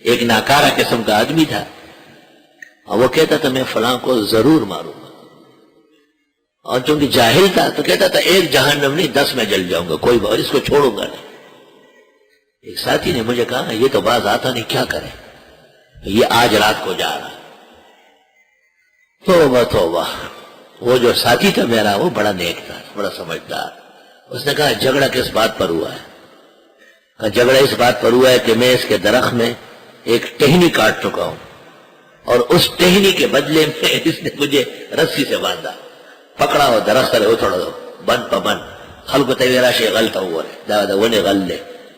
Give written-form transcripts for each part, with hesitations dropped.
ایک ناکارہ قسم کا آدمی تھا اور وہ کہتا تھا میں فلاں کو ضرور ماروں گا، اور چونکہ جاہل تھا تو کہتا تھا ایک جہنم نہیں 10 میں جل جاؤں گا، کوئی اور اس کو چھوڑوں گا نہیں۔ ایک ساتھی نے مجھے کہا یہ تو باز آتا نہیں، کیا کرے؟ یہ آج رات کو جا رہا۔ توبہ توبہ، وہ جو ساتھی تھا میرا وہ بڑا نیک تھا، بڑا سمجھدار۔ اس نے کہا جھگڑا کس بات پر ہوا ہے؟ کہا جھگڑا اس بات پر ہوا ہے کہ میں اس کے درخت میں ایک ٹہنی کاٹ چکا ہوں، اور اس ٹہنی کے بدلے میں اس نے مجھے رسی سے باندھا، پکڑا ہو درخت رہے اتھوڑا دو بند پا بند خلق تیرا شے غلطا ہوا رہے دادا ونے غل لے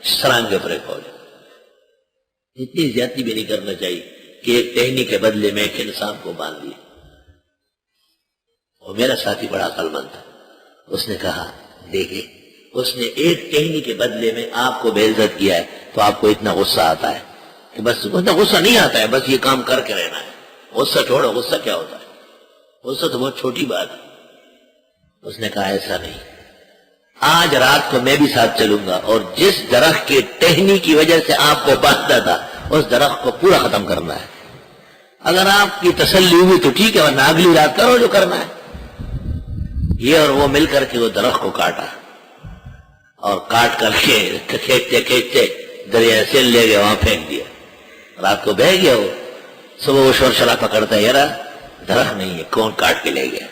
سرانگ کے پرے کھولے۔ اتنی زیادتی بھی نہیں کرنا چاہیے کہ ایک ٹہنی کے بدلے میں ایک انسان کو باندھ دیا۔ اور میرا ساتھی بڑا عقل مند تھا، اس نے کہا دیکھیں اس نے ایک ٹہنی کے بدلے میں آپ کو بے عزت کیا ہے تو آپ کو اتنا غصہ آتا ہے کہ بس اتنا غصہ نہیں آتا ہے، بس یہ کام کر کے رہنا ہے، غصہ چھوڑو، غصہ کیا ہوتا ہے، غصہ تو بہت چھوٹی بات ہے۔ اس نے کہا ایسا نہیں، آج رات کو میں بھی ساتھ چلوں گا اور جس درخت کے ٹہنی کی وجہ سے آپ کو باندھا تھا اس درخت کو پورا ختم کرنا ہے۔ اگر آپ کی تسلی ہوئی تو ٹھیک ہے، ورنہ اگلی رات کرو جو کرنا ہے۔ یہ اور وہ مل کر کے وہ درخت کو کاٹا اور کاٹ کر کے کھینچتے کھینچتے دریا سے لے گئے، وہاں پھینک دیا۔ رات کو بہ گیا، وہ صبح وہ شور شرابہ کرتا ہے یار درخت نہیں ہے، کون کاٹ کے لے گیا؟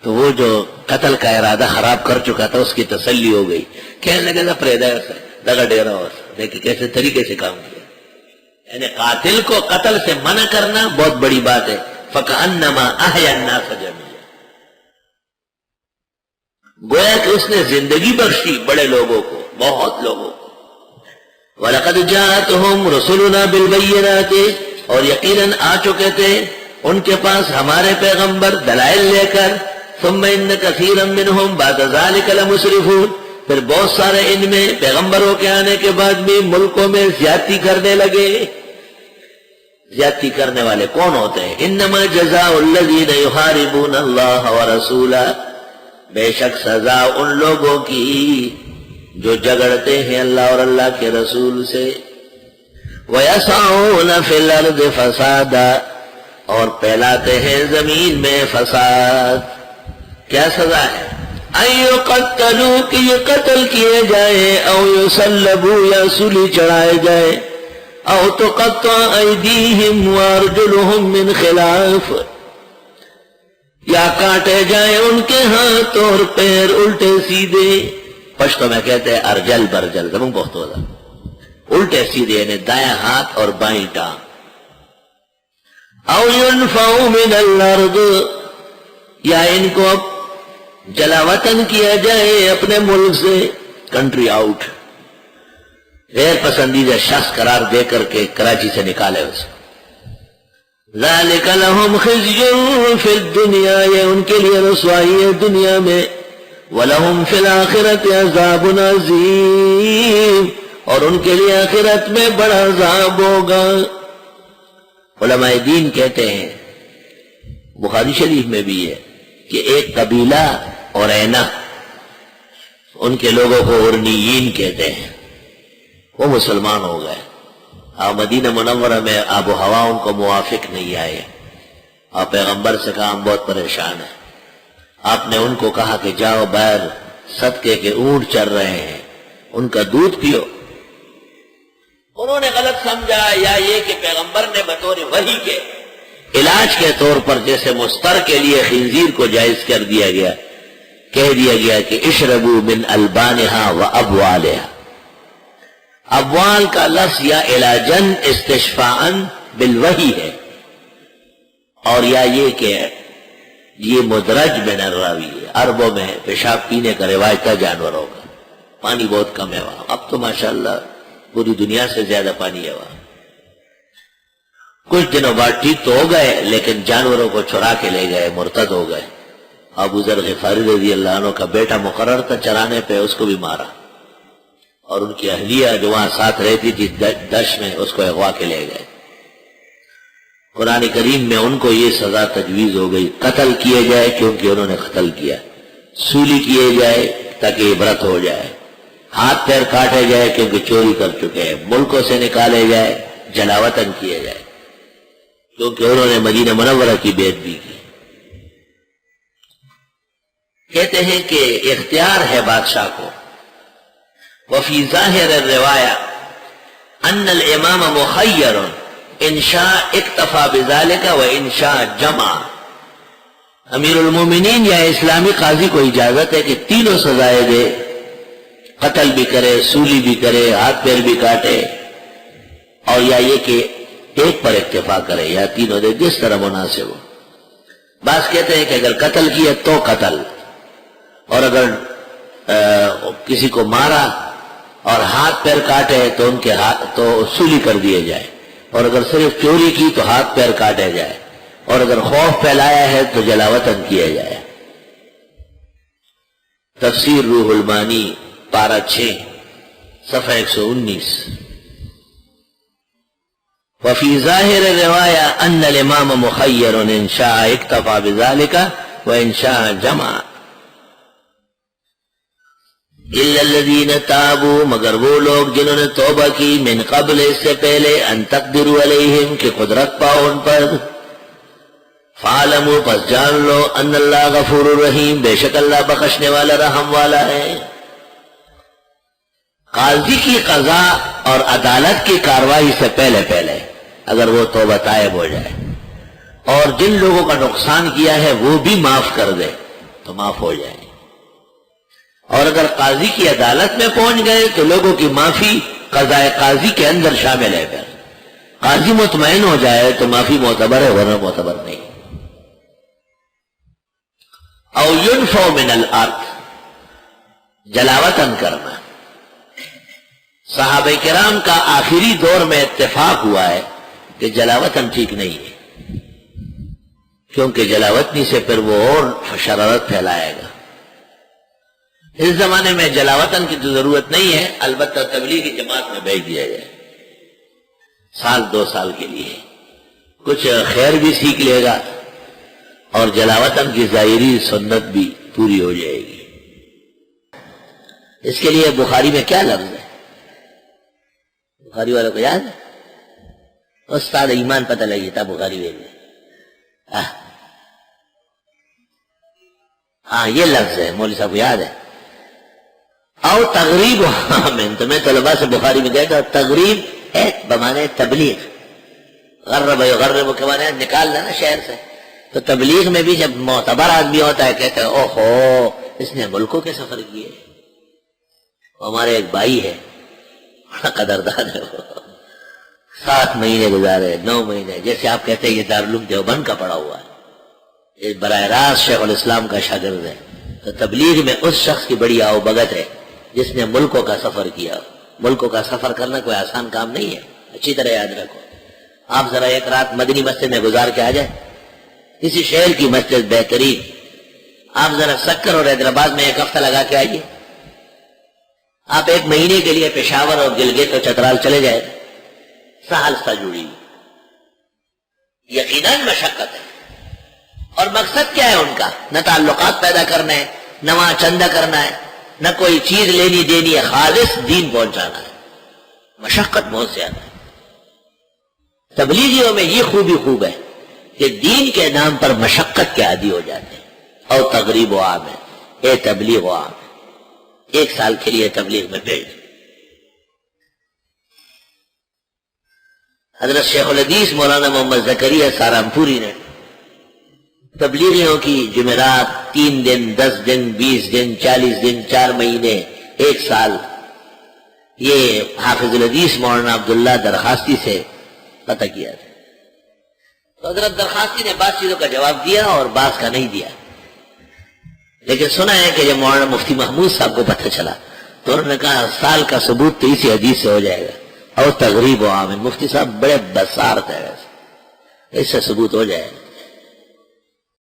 تو وہ جو قتل کا ارادہ خراب کر چکا تھا اس کی تسلی ہو گئی، کہنے لگے تھا پریدا دگا ڈیرا ہو، دیکھیں کیسے طریقے سے کام کیا۔ یعنی قاتل کو قتل سے منع کرنا بہت بڑی بات ہے۔ فَكَأَنَّمَا أَحْيَا النَّاسَ جَمِيعًا، گویا کہ اس نے زندگی بخشی بڑے لوگوں کو، بہت لوگوں کو۔ وَلَقَدْ جَاءَتْهُمْ رُسُلُنَا بِالْبَيِّنَاتِ، اور یقیناً آ چکے تھے ان کے پاس ہمارے پیغمبر دلائل لے کر۔ ثُمَّ إِنَّ كَثِيرًا مِّنْهُمْ بَعْدَ ذَلِكَ لَمُسْرِفُونَ، پھر بہت سارے ان میں پیغمبروں کے آنے کے بعد بھی ملکوں میں زیادتی کرنے لگے۔ زیادتی کرنے والے کون ہوتے ہیں؟ انما جزاء الذین یحاربون اللہ ورسولہ، بے شک سزا ان لوگوں کی جو جھگڑتے ہیں اللہ اور اللہ کے رسول سے، ویسعون فی الارض فسادا، اور پھیلاتے ہیں زمین میں فساد۔ کیا سزا ہے؟ ان یقتلوا، کہ یہ قتل کیے جائیں، او یصلبوا، یا سولی چڑھائے جائیں، او تقطع ایدیہم وارجلہم من خلاف، یا کاٹے جائیں ان کے ہاتھ اور پیر الٹے سیدھے۔ پشتو میں کہتے ہیں ارجل برجل، زمون بہت ہوتا الٹے سیدھے، یعنی دائیں ہاتھ اور بائیں ٹانگ۔ او ينفعوا من الارض، یا ان کو جلا وطن کیا جائے اپنے ملک سے، کنٹری آؤٹ، غیر پسندیدہ شخص قرار دے کر کے کراچی سے نکالے اسے۔ ذالک لہم خزی فی الدنیا، یہ ان کے لیے رسوائی ہے دنیا میں، ولہم فی الآخرت عذاب عظیم، اور ان کے لیے آخرت میں بڑا عذاب ہوگا۔ علماء دین کہتے ہیں، بخاری شریف میں بھی ہے کہ ایک قبیلہ اور اینا، ان کے لوگوں کو ارنیین کہتے ہیں، وہ مسلمان ہو گئے، اور مدینہ منورہ میں آب و ہوا ان کو موافق نہیں آئے، اور پیغمبر سے کہا ہم بہت پریشان ہیں۔ آپ نے ان کو کہا کہ جاؤ باہر صدقے کے اونٹ چر رہے ہیں، ان کا دودھ پیو۔ انہوں نے غلط سمجھا، یا یہ کہ پیغمبر نے بطور وحی کے علاج کے طور پر جیسے مستر کے لیے خنزیر کو جائز کر دیا گیا، کہہ دیا گیا کہ اشربوا من البانہا و ابوالہا۔ ابوال کا لفظ یا علاجن استشفاعن بالوحی ہے، اور یا یہ کہ یہ مدرج من الراوی ہے، عربوں میں پیشاب پینے کا روایت تھا جانوروں کا، پانی بہت کم ہے وہاں، اب تو ماشاءاللہ پوری دنیا سے زیادہ پانی ہے وہاں۔ کچھ دنوں بعد ٹھیک تو ہو گئے، لیکن جانوروں کو چرا کے لے گئے، مرتد ہو گئے۔ ابو ذر غفاری رضی اللہ عنہ کا بیٹا مقرر تھا چرانے پہ، اس کو بھی مارا، اور ان کی اہلیہ جو وہاں ساتھ رہتی تھی دش میں، اس کو اغوا کے لے گئے۔ قرآن کریم میں ان کو یہ سزا تجویز ہو گئی، قتل کیے جائے کیونکہ انہوں نے قتل کیا، سولی کیے جائے تاکہ عبرت ہو جائے، ہاتھ پیر کاٹے جائے کیونکہ چوری کر چکے ہیں، ملکوں سے نکالے جائے جلاوطن کیا جائے، کیونکہ انہوں نے مدینہ منورہ کی بیعت بھی کی۔ کہتے ہیں کہ اختیار ہے بادشاہ کو۔ وفی ظاہر الروایہ ان الامام مخیر ان شاء اکتفا بذالک و ان شاء جمع۔ امیر المومنین یا اسلامی قاضی کو اجازت ہے کہ تینوں سزائیں دے، قتل بھی کرے، سولی بھی کرے، ہاتھ پیر بھی کاٹے، اور یا یہ کہ ایک پر اکتفا کرے، یا تینوں دے، جس طرح مناسب ہو۔ بعض کہتے ہیں کہ اگر قتل کیا تو قتل، اور اگر کسی کو مارا اور ہاتھ پیر کاٹے تو ان کے ہاتھ تو سولی کر دیے جائے، اور اگر صرف چوری کی تو ہاتھ پیر کاٹے جائے، اور اگر خوف پھیلایا ہے تو جلاوطن کیا جائے۔ تفسیر روح المانی پارہ 6 صفحہ 119۔ وفی ظاہر الروایہ ان الامام مخیر ان شاء اکتفا بذالک و ان شاء جمع۔ الا الذین تابوا، مگر وہ لوگ جنہوں نے توبہ کی، من قبل، اس سے پہلے، ان تقدروا علیہم، کہ قدرت پاؤ ان پر، فعلموا، پس جان لو، ان اللہ غفور الرحیم، بے شک اللہ بخشنے والا رحم والا ہے۔ قاضی کی قضا اور عدالت کی کاروائی سے پہلے اگر وہ توبہ طائب ہو جائے اور جن لوگوں کا نقصان کیا ہے وہ بھی معاف کر دے تو معاف ہو جائے، اور اگر قاضی کی عدالت میں پہنچ گئے تو لوگوں کی معافی قضاء قاضی کے اندر شامل ہے۔ پھر قاضی مطمئن ہو جائے تو معافی معتبر ہے، ورنہ معتبر نہیں۔ او ينفوا من الارض، جلاوطن کرنا۔ صحابہ کرام کا آخری دور میں اتفاق ہوا ہے کہ جلاوطن ٹھیک نہیں ہے، کیونکہ جلاوطنی سے پھر وہ اور شرارت پھیلائے گا۔ اس زمانے میں جلاوطن کی تو ضرورت نہیں ہے، البتہ تبلیغی جماعت میں بھیج دیا جائے، 1-2 سال کے لیے، کچھ خیر بھی سیکھ لے گا اور جلاوطن کی ظاہری سنت بھی پوری ہو جائے گی۔ اس کے لیے بخاری میں کیا لفظ ہے؟ بخاری والوں کو یاد ہے؟ استاد ایمان پتہ لگی تھا بخاری میں، ہاں یہ لفظ ہے، مولوی صاحب کو یاد ہے۔ او تغریب حامن، تو میں طلباء سے بخاری میں کہتا تغریب ہے بمانے تبلیغ، غرب یغرب کے معنی نکالنا نا شہر سے، تو تبلیغ میں بھی جب معتبر آدمی ہوتا ہے کہتے ہیں اوہو اس نے ملکوں کے سفر کیے، ہمارے ایک بھائی ہے بڑا قدردان ہے، 7 مہینے گزارے، 9 مہینے، جیسے آپ کہتے ہیں یہ دارالعلوم دیوبند کا پڑھا ہوا ہے، یہ براہ راست شیخ الاسلام کا شاگرد ہے۔ تو تبلیغ میں اس شخص کی بڑی آؤ بگت ہے جس نے ملکوں کا سفر کیا۔ ملکوں کا سفر کرنا کوئی آسان کام نہیں ہے، اچھی طرح یاد رکھو۔ آپ ذرا ایک رات مدنی مسجد میں گزار کے آ جائیں، کسی شہر کی مسجد بہترین، آپ ذرا سکر اور حیدرآباد میں 1 ہفتہ لگا کے آئیے، آپ 1 مہینے کے لیے پشاور اور گلگت اور چترال چلے جائیں، سہل سا جڑی، یقیناً مشقت ہے، اور مقصد کیا ہے ان کا؟ نہ تعلقات پیدا کرنا ہے، نہ وہاں چندہ کرنا ہے، نہ کوئی چیز لینی دینی ہے، خالص دین پہنچانا ہے، مشقت بہت زیادہ ہے۔ تبلیغیوں میں یہ خوبی خوب ہے کہ دین کے نام پر مشقت کے عادی ہو جاتے ہیں، اور تقریب و عام ہے، اے تبلیغ و عام ہے، 1 سال کے لیے تبلیغ میں بھیج۔ حضرت شیخ الحدیث مولانا محمد زکریا سہارنپوری نے تبلیغیوں کی جمعرات 3 دن، 10 دن، 20 دن، 40 دن، 4 مہینے، 1 سال، یہ حافظ الحدیث مولانا عبداللہ درخواستی سے پتہ کیا تھا۔ تو حضرت درخواستی نے بعض چیزوں کا جواب دیا اور بعض کا نہیں دیا، لیکن سنا ہے کہ جب مولانا مفتی محمود صاحب کو پتہ چلا تو انہوں نے کہا سال کا ثبوت تو اسی حدیث سے ہو جائے گا، اور تغریب و عامل، مفتی صاحب بڑے بصارت ہے، ویسے اس سے ثبوت ہو جائے گا۔